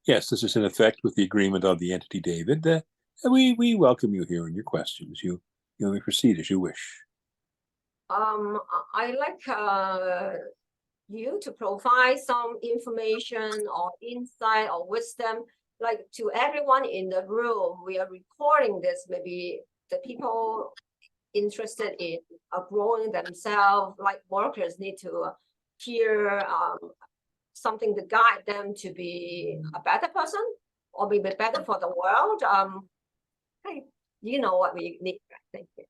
Yes, this is in effect with the agreement of the entity, David. We welcome you here and your questions. You may proceed as you wish. I like you to provide some information or insight or wisdom, like to everyone in the room. We are recording this. Maybe the people interested in growing themselves, like workers, need to hear something to guide them to be a better person or be better for the world. Hey, you know what we need. Thank you.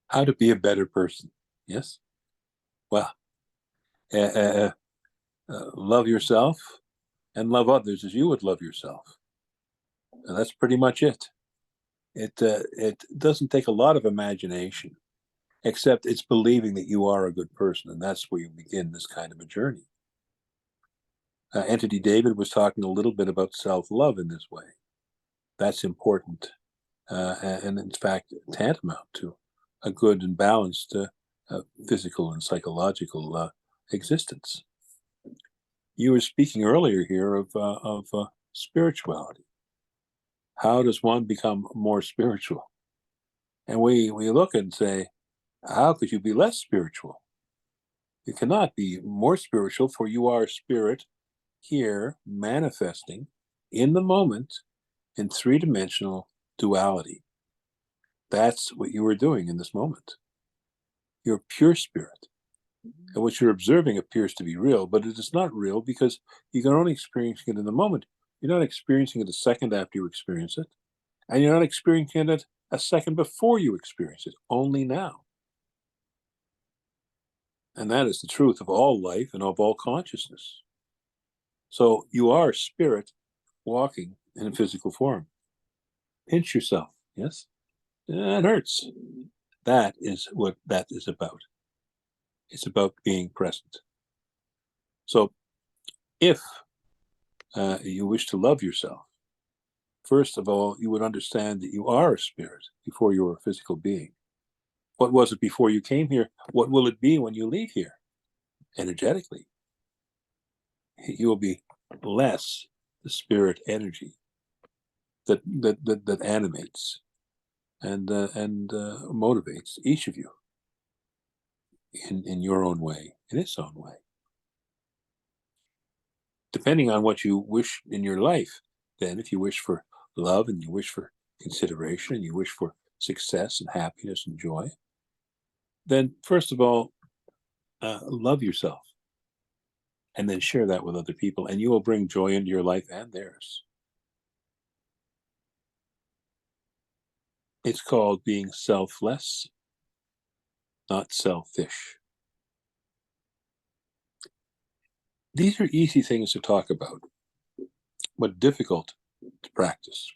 How to be a better person. Yes. Well, love yourself and love others as you would love yourself. And that's pretty much it. It doesn't take a lot of imagination, except it's believing that you are a good person, and that's where you begin this kind of a journey. Entity David was talking a little bit about self-love in this way. That's important, and in fact, tantamount to a good and balanced physical and psychological existence. You were speaking earlier here of spirituality. How does one become more spiritual? And we look and say, how could you be less spiritual? You cannot be more spiritual, for you are spirit here manifesting in the moment in three-dimensional duality. That's what you are doing in this moment. You're pure spirit. And what you're observing appears to be real, but it is not real because you can only experience it in the moment. You're not experiencing it a second after you experience it. And you're not experiencing it a second before you experience it, only now. And that is the truth of all life and of all consciousness. So you are spirit walking in a physical form. Pinch yourself, yes? It hurts. That is what that is about. It's about being present. So if you wish to love yourself, first of all, you would understand that you are a spirit before you were a physical being. What was it before you came here? What will it be when you leave here? Energetically. You will be less the spirit energy that animates and motivates each of you in your own way, in its own way. Depending on what you wish in your life, then if you wish for love and you wish for consideration and you wish for success and happiness and joy, then first of all, love yourself and then share that with other people, and you will bring joy into your life and theirs. It's called being selfless, not selfish. These are easy things to talk about, but difficult to practice.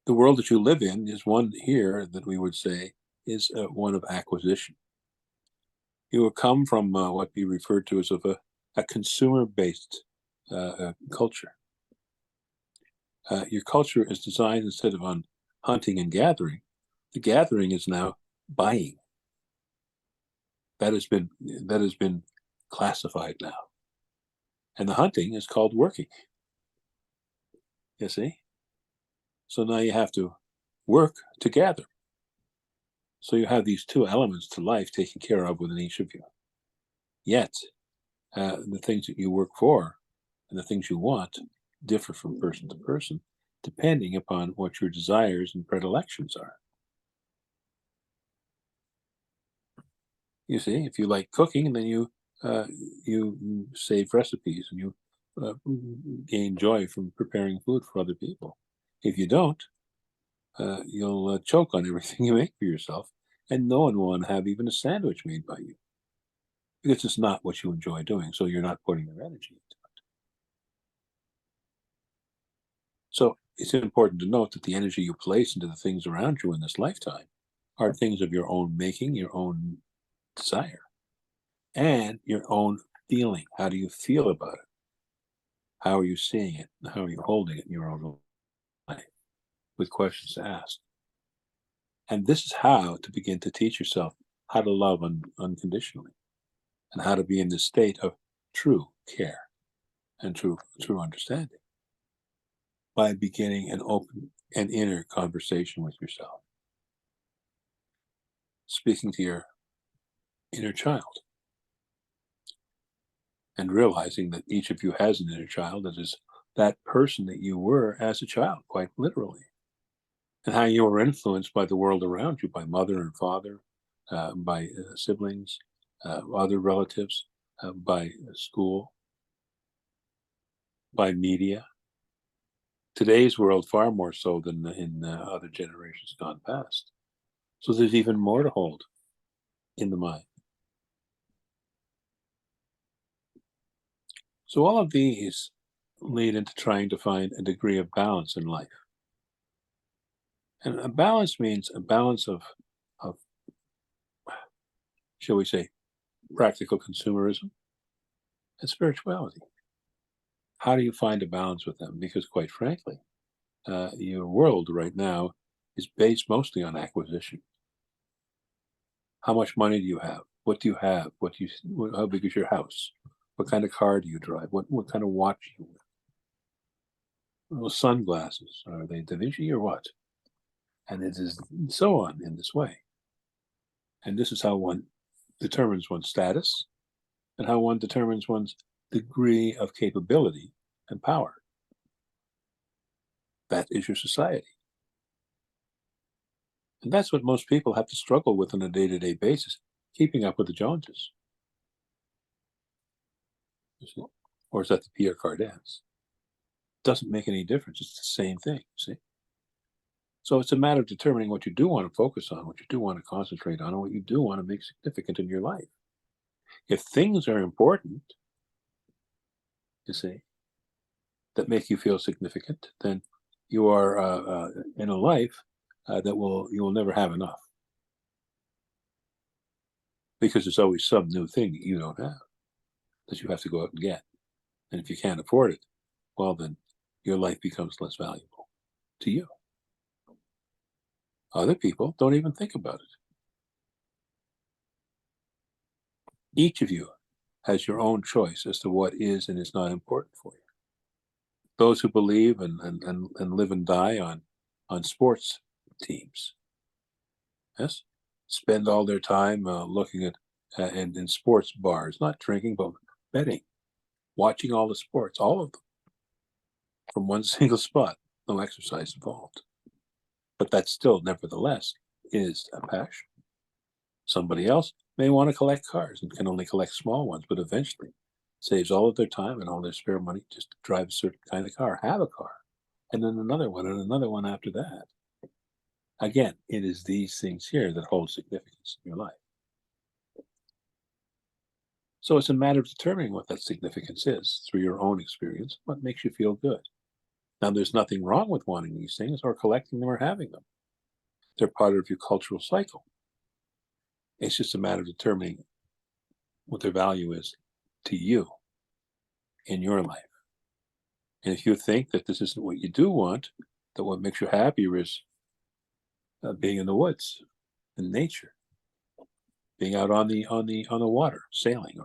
The world that you live in is one here that we would say is one of acquisition. You have come from what we refer to as a consumer-based culture. Your culture is designed, instead of on hunting and gathering, the gathering is now buying. That has been classified now. And the hunting is called working. You see? So now you have to work to gather. So you have these two elements to life taken care of within each of you. Yet, the things that you work for and the things you want differ from person to person, depending upon what your desires and predilections are. You see, if you like cooking, then you save recipes and you gain joy from preparing food for other people. If you don't, you'll choke on everything you make for yourself, and no one will want to have even a sandwich made by you, because it's not what you enjoy doing, so you're not putting your energy into it. So it's important to note that the energy you place into the things around you in this lifetime are things of your own making, your own desire, and your own feeling. How do you feel about it? How are you seeing it? How are you holding it in your own life? With questions to ask. And this is how to begin to teach yourself how to love unconditionally, and how to be in this state of true care and true understanding by beginning an open and inner conversation with yourself, speaking to your inner child, and realizing that each of you has an inner child that is that person that you were as a child, quite literally, and how you were influenced by the world around you, by mother and father, by siblings, other relatives, by school, by media. Today's world far more so than in other generations gone past. So there's even more to hold in the mind. So all of these lead into trying to find a degree of balance in life. And a balance means a balance of shall we say, practical consumerism and spirituality. How do you find a balance with them? Because quite frankly, your world right now is based mostly on acquisition. How much money do you have? What do you have? How big is your house? What kind of car do you drive? What kind of watch do you wear? Well, sunglasses, are they Da Vinci or what? And it is so on in this way. And this is how one determines one's status and how one determines one's degree of capability and power. That is your society. And that's what most people have to struggle with on a day-to-day basis, keeping up with the Joneses. Or is that the Pierre Cardins? Doesn't make any difference. It's the same thing, see? So it's a matter of determining what you do want to focus on, what you do want to concentrate on, and what you do want to make significant in your life. If things are important, you see, that make you feel significant, then you are in a life that you will never have enough, because there's always some new thing that you don't have that you have to go out and get. And if you can't afford it, well, then your life becomes less valuable to you. Other people don't even think about it. Each of you has your own choice as to what is and is not important for you. Those who believe and live and die on sports teams, yes, spend all their time looking at in sports bars, not drinking, but betting, watching all the sports, all of them, from one single spot, no exercise involved. But that still, nevertheless, is a passion. Somebody else may want to collect cars and can only collect small ones, but eventually saves all of their time and all their spare money just to drive a certain kind of car, have a car, and then another one and another one after that. Again, it is these things here that hold significance in your life. So it's a matter of determining what that significance is through your own experience, what makes you feel good. Now, there's nothing wrong with wanting these things or collecting them or having them. They're part of your cultural cycle. It's just a matter of determining what their value is to you in your life. And if you think that this isn't what you do want, that what makes you happier is being in the woods, in nature, being out on the water, sailing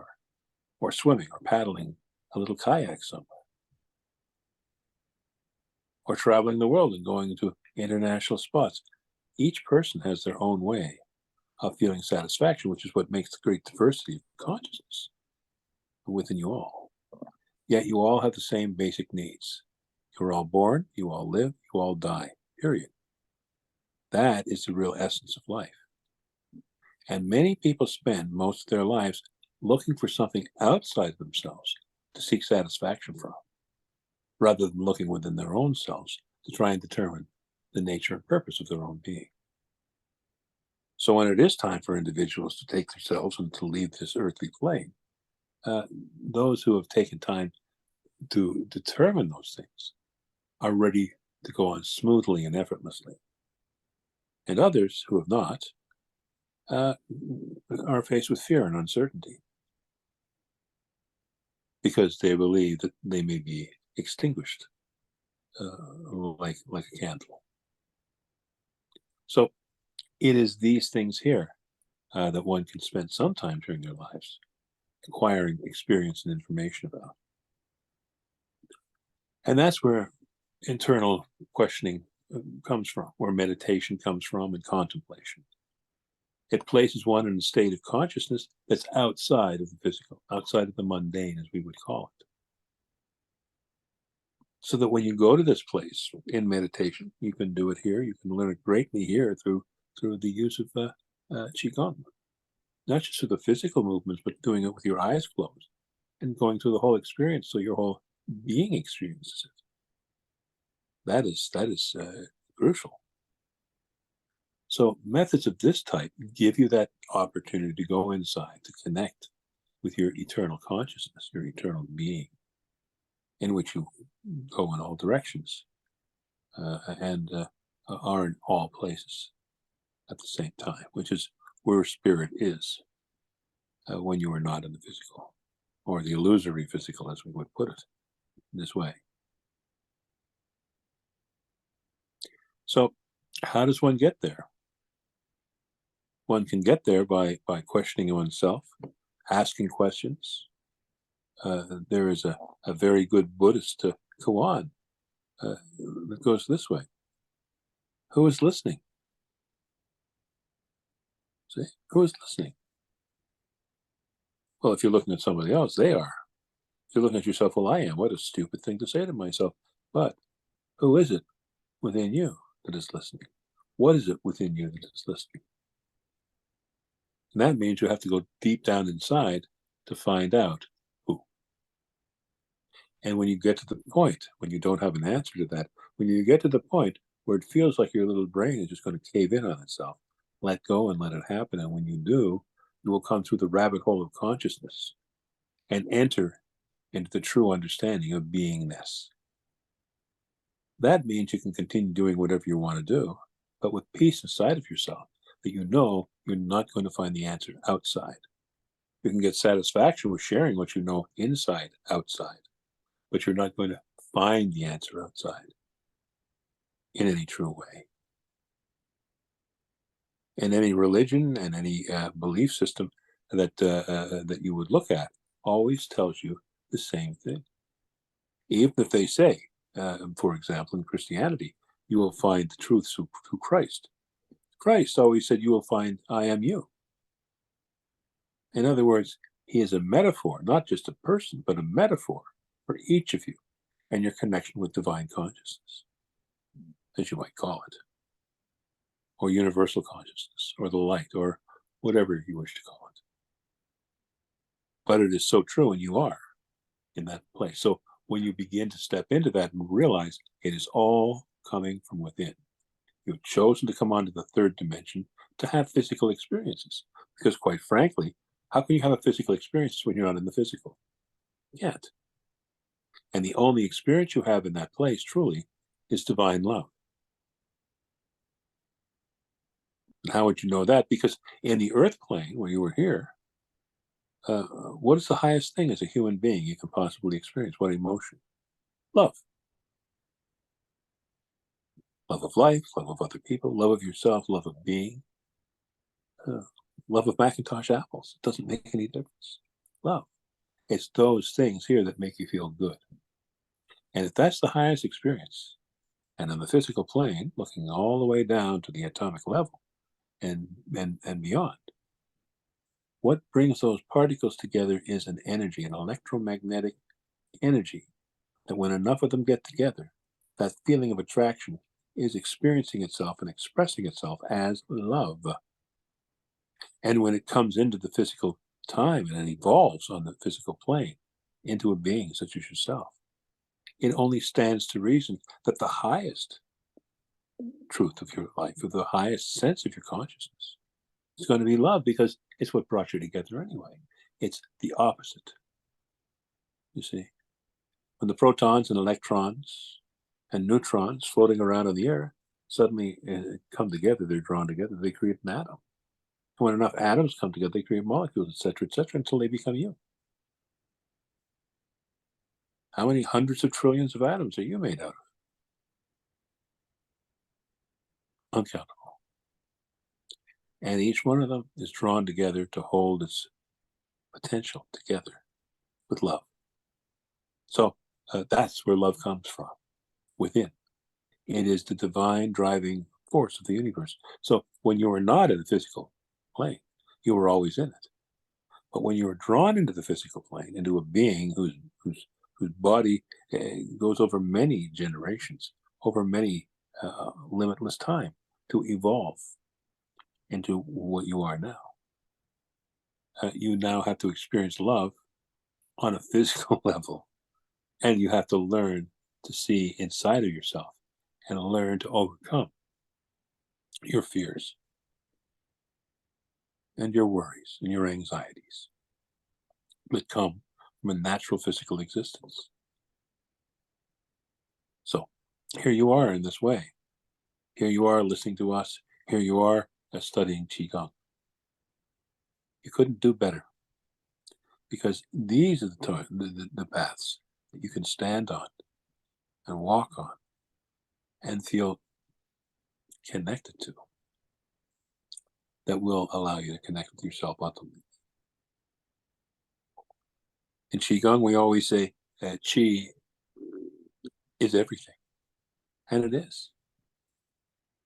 or swimming or paddling a little kayak somewhere, or traveling the world and going to international spots. Each person has their own way of feeling satisfaction, which is what makes the great diversity of consciousness within you all. Yet you all have the same basic needs. You're all born, you all live, you all die, period. That is the real essence of life. And many people spend most of their lives looking for something outside themselves to seek satisfaction from, rather than looking within their own selves to try and determine the nature and purpose of their own being. So when it is time for individuals to take themselves and to leave this earthly plane, those who have taken time to determine those things are ready to go on smoothly and effortlessly. And others who have not are faced with fear and uncertainty because they believe that they may be extinguished like a candle. So it is these things here that one can spend some time during their lives acquiring experience and information about. And that's where internal questioning comes from, where meditation comes from, and contemplation. It places one in a state of consciousness that's outside of the physical, outside of the mundane, as we would call it. So that when you go to this place in meditation, you can do it here. You can learn it greatly here through the use of qigong, not just through the physical movements, but doing it with your eyes closed and going through the whole experience, so your whole being experiences it. That is crucial. So methods of this type give you that opportunity to go inside, to connect with your eternal consciousness, your eternal being, in which you go in all directions and are in all places at the same time, which is where spirit is when you are not in the physical, or the illusory physical, as we would put it, in this way. So how does one get there? One can get there by questioning oneself, asking questions. There is a very good Buddhist koan that goes this way. Who is listening? See, who is listening? Well, if you're looking at somebody else, they are. If you're looking at yourself, well, I am. What a stupid thing to say to myself. But who is it within you that is listening? What is it within you that is listening? And that means you have to go deep down inside to find out who. And when you get to the point, when you don't have an answer to that, when you get to the point where it feels like your little brain is just going to cave in on itself, let go and let it happen. And when you do, you will come through the rabbit hole of consciousness and enter into the true understanding of beingness. That means you can continue doing whatever you want to do, but with peace inside of yourself, that you know you're not going to find the answer outside. You can get satisfaction with sharing what you know inside, outside, but you're not going to find the answer outside in any true way. And any religion and any belief system that you would look at always tells you the same thing. Even if they say, for example, in Christianity, you will find the truth through Christ. Christ always said, you will find I am you. In other words, he is a metaphor, not just a person, but a metaphor for each of you and your connection with divine consciousness, as you might call it, or universal consciousness, or the light, or whatever you wish to call it. But it is so true, and you are in that place. So when you begin to step into that and realize it is all coming from within, you've chosen to come onto the third dimension to have physical experiences. Because quite frankly, how can you have a physical experience when you're not in the physical? You can't. And the only experience you have in that place, truly, is divine love. And how would you know that? Because in the earth plane, where you were here, what is the highest thing as a human being you can possibly experience? What emotion? Love. Love of life, love of other people, love of yourself, love of being, love of Macintosh apples. It doesn't make any difference. Love. It's those things here that make you feel good. And if that's the highest experience, and on the physical plane, looking all the way down to the atomic level and beyond, what brings those particles together is an energy, an electromagnetic energy, that when enough of them get together, that feeling of attraction is experiencing itself and expressing itself as love. And when it comes into the physical time and it evolves on the physical plane into a being such as yourself, it only stands to reason that the highest truth of your life, or the highest sense of your consciousness, is going to be love, because it's what brought you together anyway. It's the opposite. You see, when the protons and electrons and neutrons floating around on the air suddenly come together, they're drawn together, they create an atom. And when enough atoms come together, they create molecules, etc., until they become you. How many hundreds of trillions of atoms are you made out of? Uncountable. And each one of them is drawn together to hold its potential together with love. So that's where love comes from, within. It is the divine driving force of the universe. So when you are not in the physical plane, you are always in it. But when you are drawn into the physical plane, into a being whose body goes over many generations, over many limitless time to evolve into what you are now, you now have to experience love on a physical level, and you have to learn to see inside of yourself and learn to overcome your fears and your worries and your anxieties that come from a natural physical existence. So here you are in this way. Here you are listening to us. Here you are studying Qigong. You couldn't do better, because these are the paths that you can stand on and walk on and feel connected to, that will allow you to connect with yourself ultimately. In Qigong, we always say that Qi is everything, and it is.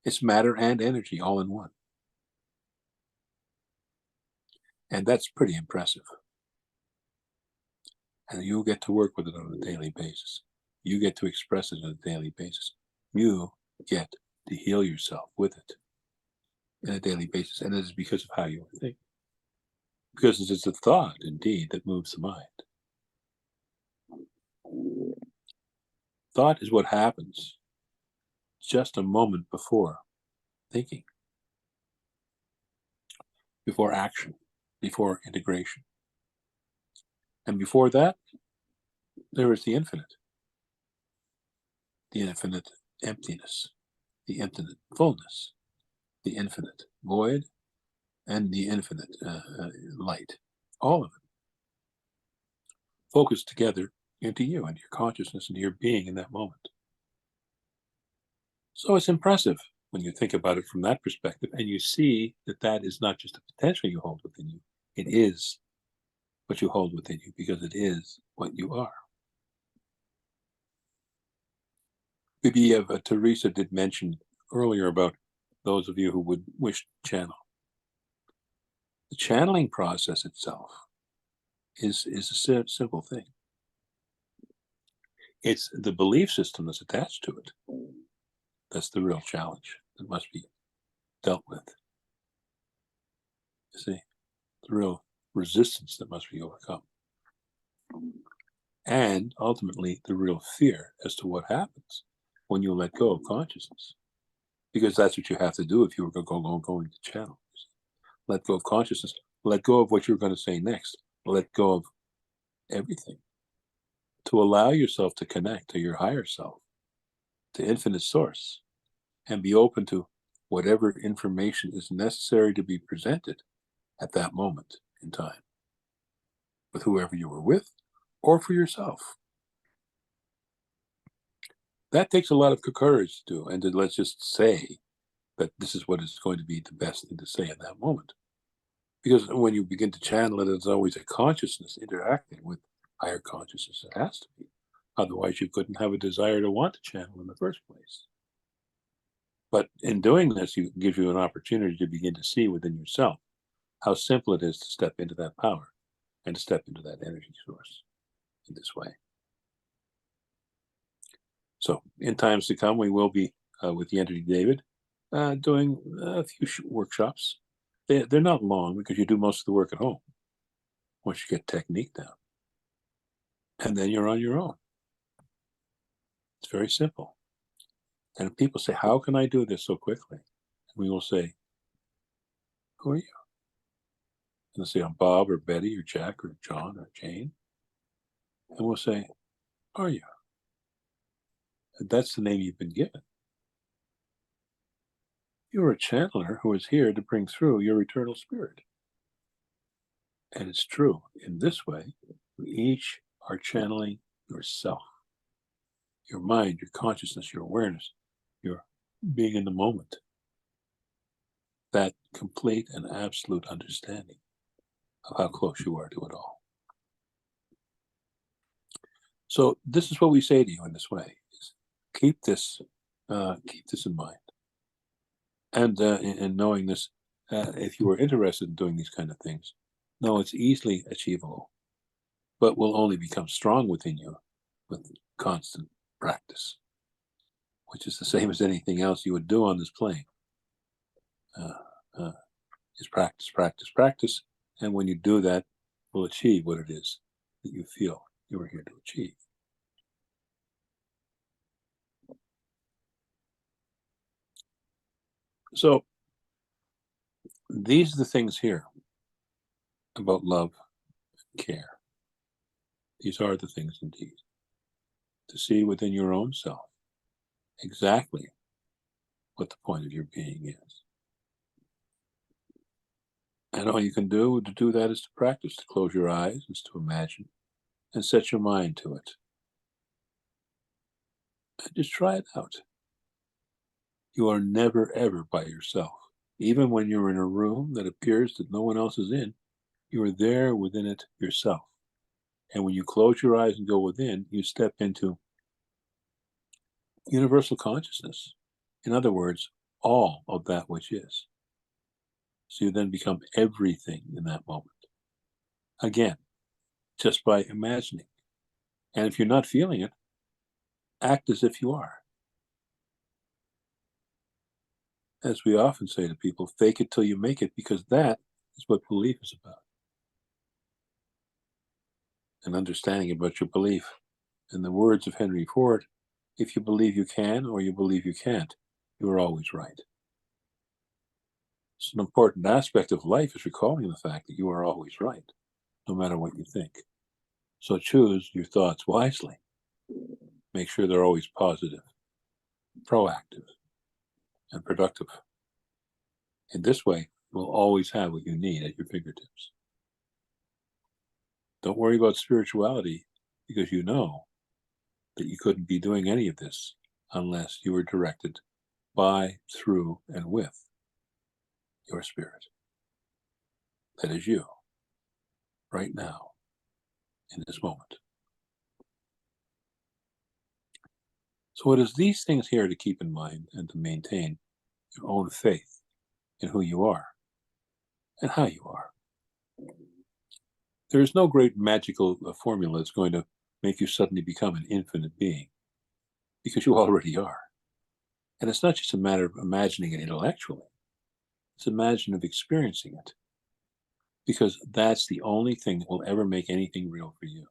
It's matter and energy all in one. And that's pretty impressive. And you get to work with it on a daily basis. You get to express it on a daily basis. You get to heal yourself with it on a daily basis. And it is because of how you think. Because it is the thought, indeed, that moves the mind. Thought is what happens just a moment before thinking, before action, before integration. And before that, there is the infinite emptiness, the infinite fullness, the infinite void, and the infinite light. All of it focused together into you and your consciousness and your being in that moment. So it's impressive when you think about it from that perspective, and you see that that is not just a potential you hold within you. It is what you hold within you, because it is what you are. Maybe Teresa did mention earlier about those of you who would wish to channel. The channeling process itself is a simple thing. It's the belief system that's attached to it that's the real challenge that must be dealt with. You see, the real resistance that must be overcome. And ultimately, the real fear as to what happens when you let go of consciousness. Because that's what you have to do if you were going to channel. Let go of consciousness. Let go of what you're going to say next. Let go of everything, to allow yourself to connect to your higher self, to infinite source, and be open to whatever information is necessary to be presented at that moment in time, with whoever you were with, or for yourself. That takes a lot of courage to do, and to let's just say that this is what is going to be the best thing to say in that moment. Because when you begin to channel it, it's always a consciousness interacting with higher consciousness. It has to be. Otherwise, you couldn't have a desire to want to channel in the first place. But in doing this, it gives you an opportunity to begin to see within yourself how simple it is to step into that power and to step into that energy source in this way. So in times to come, we will be, with the Entity David, doing a few workshops. They're not long, because you do most of the work at home once you get technique down. And then you're on your own. It's very simple. And if people say, how can I do this so quickly? And we will say, who are you? And they'll say, I'm Bob or Betty or Jack or John or Jane. And we'll say, are you? And that's the name you've been given. You're a channeler who is here to bring through your eternal spirit. And it's true. In this way, we each are channeling yourself, your mind, your consciousness, your awareness, your being in the moment. That complete and absolute understanding of how close you are to it all. So this is what we say to you in this way: is keep this in mind, and in knowing this, if you are interested in doing these kind of things, know it's easily achievable, but will only become strong within you with constant practice, which is the same as anything else you would do on this plane. Is practice, practice, practice, and when you do that, you'll achieve what it is that you feel you are here to achieve. So these are the things here about love and care. These are the things indeed. To see within your own self exactly what the point of your being is. And all you can do to do that is to practice, to close your eyes, is to imagine, and set your mind to it. And just try it out. You are never, ever by yourself. Even when you're in a room that appears that no one else is in, you are there within it yourself. And when you close your eyes and go within, you step into universal consciousness. In other words, all of that which is. So you then become everything in that moment. Again, just by imagining. And if you're not feeling it, act as if you are. As we often say to people, fake it till you make it, because that is what belief is about. And understanding about your belief. In the words of Henry Ford, if you believe you can or you believe you can't, you are always right. So an important aspect of life is recalling the fact that you are always right, no matter what you think. So choose your thoughts wisely. Make sure they're always positive, proactive, and productive. In this way, you will always have what you need at your fingertips. Don't worry about spirituality, because you know that you couldn't be doing any of this unless you were directed by, through, and with your spirit. That is you, right now, in this moment. So it is these things here to keep in mind and to maintain your own faith in who you are and how you are. There is no great magical formula that's going to make you suddenly become an infinite being, because you already are. And it's not just a matter of imagining it intellectually. It's a matter of experiencing it, because that's the only thing that will ever make anything real for you.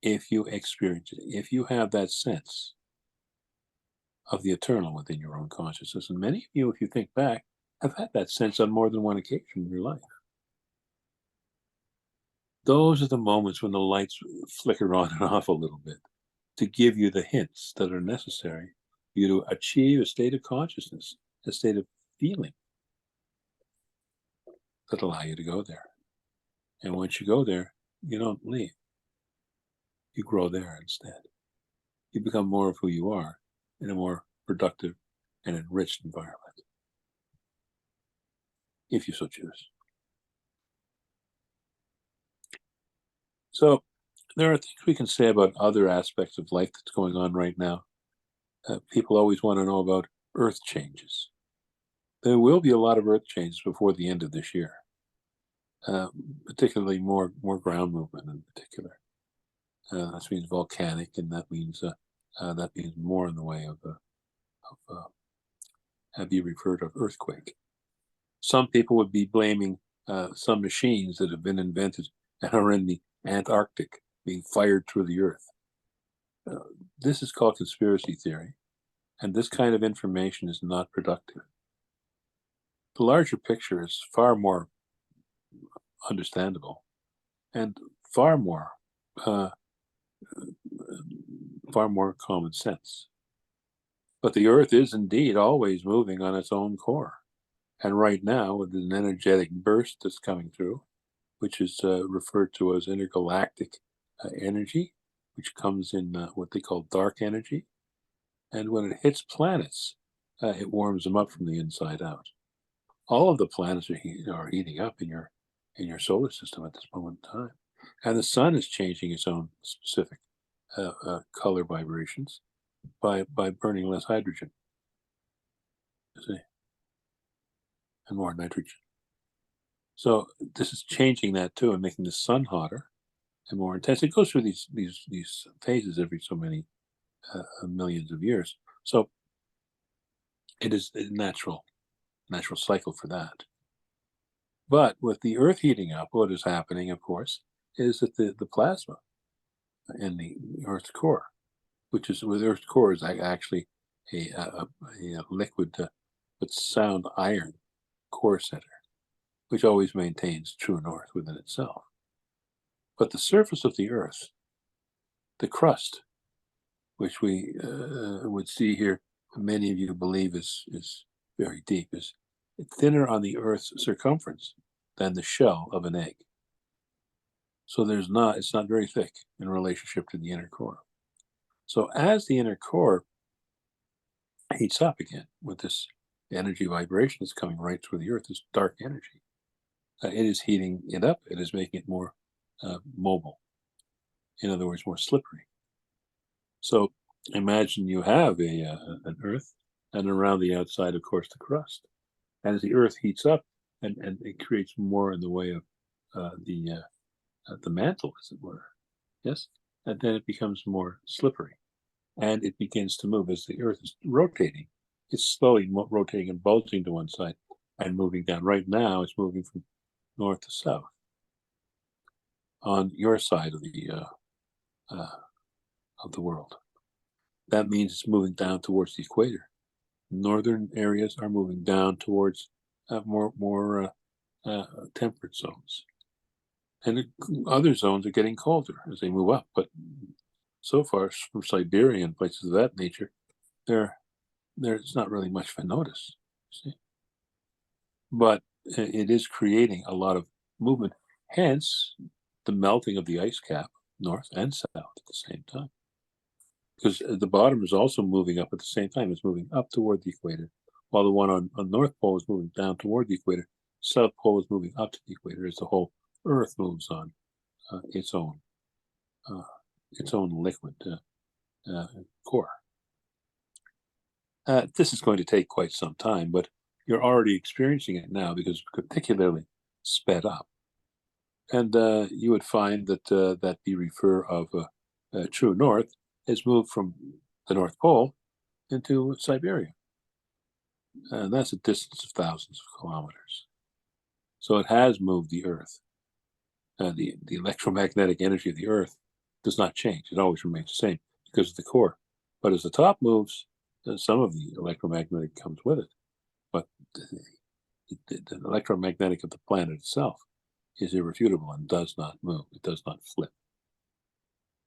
If you experience it, if you have that sense of the eternal within your own consciousness, and many of you, if you think back, have had that sense on more than one occasion in your life. Those are the moments when the lights flicker on and off a little bit to give you the hints that are necessary for you to achieve a state of consciousness, a state of feeling that allow you to go there. And once you go there, you don't leave. You grow there instead. You become more of who you are in a more productive and enriched environment, if you so choose. So there are things we can say about other aspects of life that's going on right now. People always want to know about earth changes. There will be a lot of earth changes before the end of this year, particularly more ground movement in particular. That means volcanic, and that means more in the way of have you referred of earthquake. Some people would be blaming some machines that have been invented and are in the Antarctic being fired through the earth. This is called conspiracy theory, and this kind of information is not productive. The larger picture is far more understandable and far more common sense. But the earth is indeed always moving on its own core. And right now, with an energetic burst that's coming through, which is referred to as intergalactic energy, which comes in what they call dark energy. And when it hits planets, it warms them up from the inside out. All of the planets are heating up in your in your solar system at this moment in time. And the sun is changing its own specific color vibrations by burning less hydrogen, you see, and more nitrogen. So this is changing that too and making the sun hotter and more intense. It goes through these phases every so many millions of years. So it is a natural cycle for that. But with the Earth heating up, what is happening, of course, is that the plasma in the Earth's core, which is with Earth's core, is actually a liquid but sound iron core center, which always maintains true north within itself. But the surface of the Earth, the crust, which we would see here, many of you believe is very deep, is thinner on the Earth's circumference than the shell of an egg. So it's not very thick in relationship to the inner core. So as the inner core heats up again with this energy vibration that's coming right through the Earth, this dark energy, it is heating it up. It is making it more mobile. In other words, more slippery. So imagine you have an Earth, and around the outside, of course, the crust. And as the Earth heats up, and it creates more in the way of the mantle, as it were, yes, and then it becomes more slippery, and it begins to move as the Earth is rotating. It's slowly rotating and bulging to one side and moving down. Right now, it's moving from north to south on your side of the world. That means it's moving down towards the equator. Northern areas are moving down towards more temperate zones, and other zones are getting colder as they move up. But so far, from Siberia and places of that nature, there's not really much for notice. See? But it is creating a lot of movement. Hence, the melting of the ice cap, north and south at the same time. Because the bottom is also moving up at the same time. It's moving up toward the equator, while the one on North Pole is moving down toward the equator. South Pole is moving up to the equator as the whole Earth moves on its own liquid core. This is going to take quite some time, but you're already experiencing it now because it's particularly sped up. And you would find that that the refer of true north has moved from the North Pole into Siberia. And that's a distance of thousands of kilometers. So it has moved the Earth. The electromagnetic energy of the Earth does not change. It always remains the same because of the core. But as the top moves, some of the electromagnetic comes with it. But the electromagnetic of the planet itself is irrefutable and does not move. It does not flip.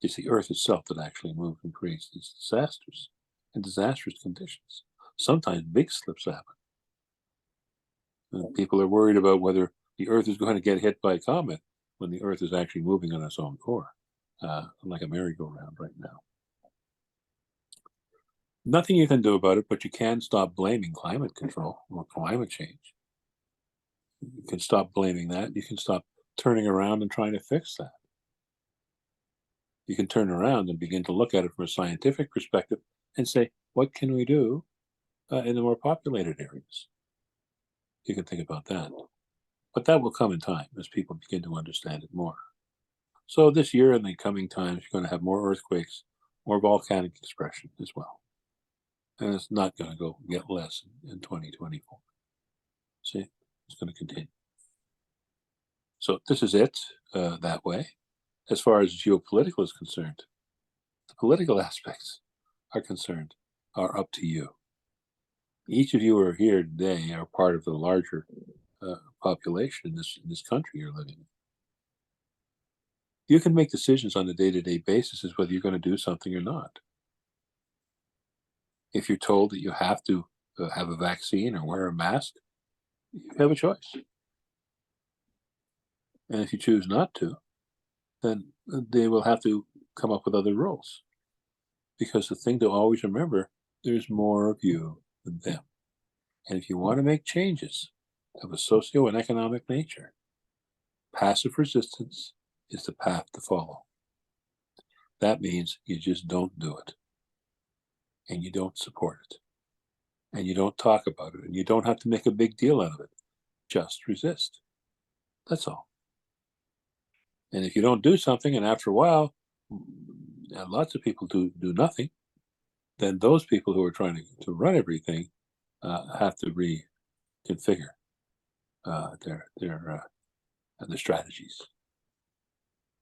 It's the Earth itself that actually moves and creates these disasters and disastrous conditions. Sometimes big slips happen. People are worried about whether the Earth is going to get hit by a comet when the Earth is actually moving on its own core, like a merry-go-round right now. Nothing you can do about it, but you can stop blaming climate control or climate change. You can stop blaming that. You can stop turning around and trying to fix that. You can turn around and begin to look at it from a scientific perspective and say, what can we do in the more populated areas? You can think about that. But that will come in time as people begin to understand it more. So this year and the coming times, you're going to have more earthquakes, more volcanic expression as well. And it's not going to get less in 2024. See, it's going to continue. So this is it that way. As far as geopolitical is concerned, the political aspects are concerned are up to you. Each of you who are here today are part of the larger population in this country you're living in. You can make decisions on a day-to-day basis as whether you're going to do something or not. If you're told that you have to have a vaccine or wear a mask, you have a choice. And if you choose not to, then they will have to come up with other rules. Because the thing to always remember, there's more of you than them. And if you want to make changes of a socio and economic nature, Passive resistance is the path to follow. That means you just don't do it, and you don't support it, and you don't talk about it, and you don't have to make a big deal out of it. Just resist. That's all. And if you don't do something, and after a while, and lots of people do nothing, then those people who are trying to run everything have to reconfigure their strategies.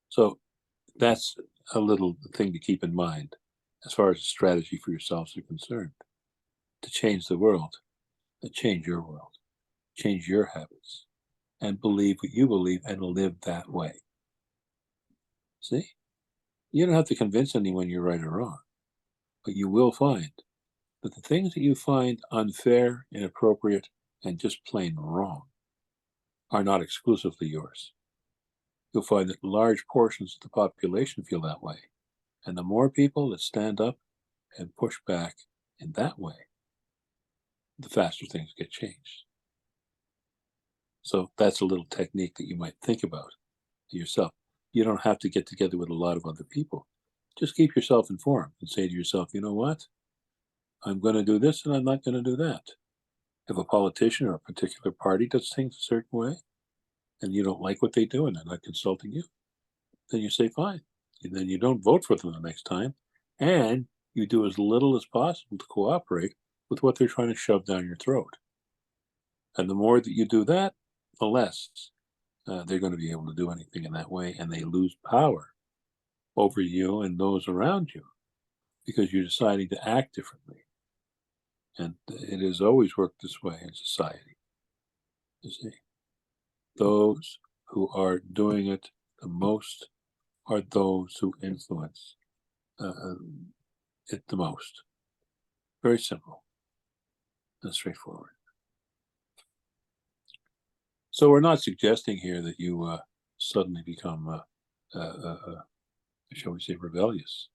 So that's a little thing to keep in mind as far as a strategy for yourselves are concerned. To change the world, to change your world, change your habits, and believe what you believe and live that way. See? You don't have to convince anyone you're right or wrong, but you will find that the things that you find unfair, inappropriate, and just plain wrong are not exclusively yours. You'll find that large portions of the population feel that way. And the more people that stand up and push back in that way, the faster things get changed. So that's a little technique that you might think about yourself. You don't have to get together with a lot of other people. Just keep yourself informed and say to yourself, you know what? I'm going to do this and I'm not going to do that. If a politician or a particular party does things a certain way and you don't like what they do and they're not consulting you, then you say fine. And then you don't vote for them the next time. And you do as little as possible to cooperate with what they're trying to shove down your throat. And the more that you do that, the less they're going to be able to do anything in that way, and they lose power over you and those around you because you're deciding to act differently. And it has always worked this way in society. You see, those who are doing it the most are those who influence it the most. Very simple and straightforward. So we're not suggesting here that you suddenly become, shall we say, rebellious.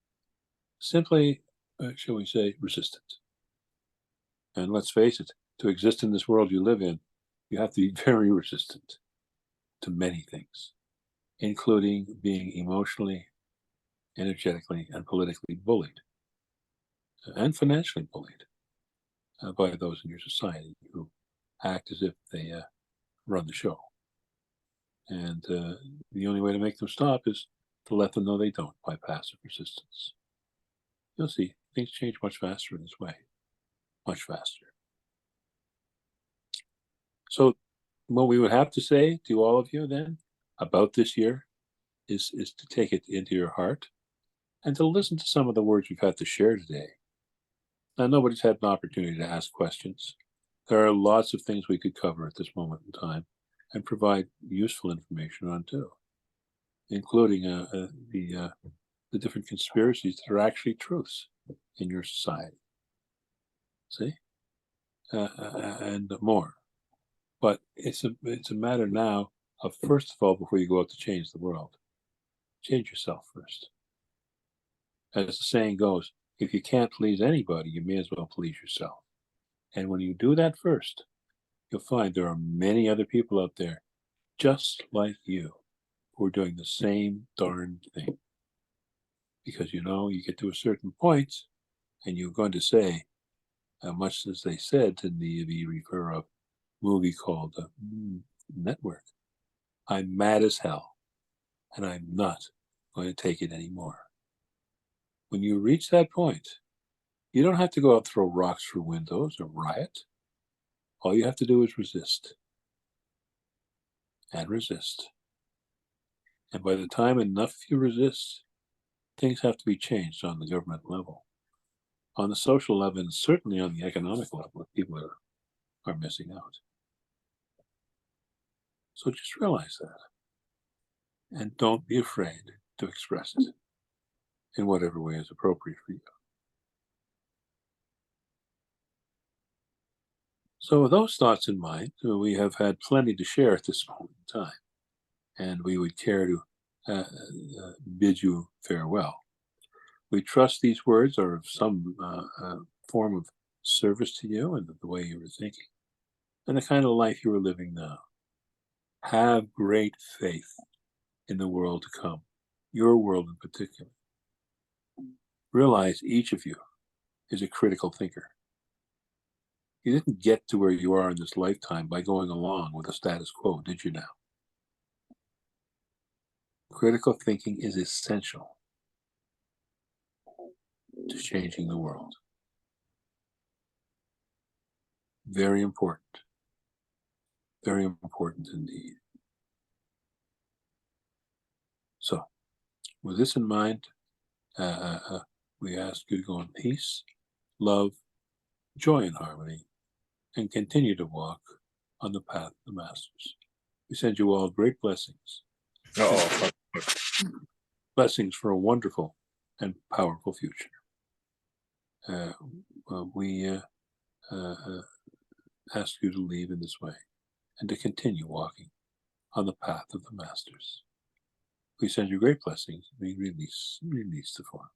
Simply, shall we say, resistant. And let's face it, to exist in this world you live in, you have to be very resistant to many things, including being emotionally, energetically, and politically bullied, and financially bullied by those in your society who act as if they run the show. And the only way to make them stop is to let them know they don't by passive resistance. You'll see, things change much faster in this way, much faster. So what we would have to say to all of you then about this year is to take it into your heart and to listen to some of the words we've had to share today. Now, nobody's had an opportunity to ask questions. There are lots of things we could cover at this moment in time and provide useful information on too, including the different conspiracies that are actually truths in your society. See? And more. But it's a matter now of, first of all, before you go out to change the world, change yourself first. As the saying goes, if you can't please anybody, you may as well please yourself. And when you do that first, you'll find there are many other people out there just like you who are doing the same darn thing. Because, you know, you get to a certain point and you're going to say, much as they said in the refer of movie called Network, I'm mad as hell and I'm not going to take it anymore. When you reach that point, you don't have to go out and throw rocks through windows or riot. All you have to do is resist and resist. And by the time enough of you resist, things have to be changed on the government level, on the social level, and certainly on the economic level if people are missing out. So just realize that. And don't be afraid to express it in whatever way is appropriate for you. So with those thoughts in mind, we have had plenty to share at this moment in time, and we would care to bid you farewell. We trust these words are of some form of service to you and the way you were thinking, and the kind of life you are living now. Have great faith in the world to come, your world in particular. Realize each of you is a critical thinker. You didn't get to where you are in this lifetime by going along with the status quo, did you now? Critical thinking is essential to changing the world. Very important. Very important indeed. So, with this in mind, we ask you to go in peace, love, joy, and harmony, and continue to walk on the path of the Masters. We send you all great blessings. Uh-oh. Blessings for a wonderful and powerful future. We ask you to leave in this way and to continue walking on the path of the Masters. We send you great blessings. We release the form.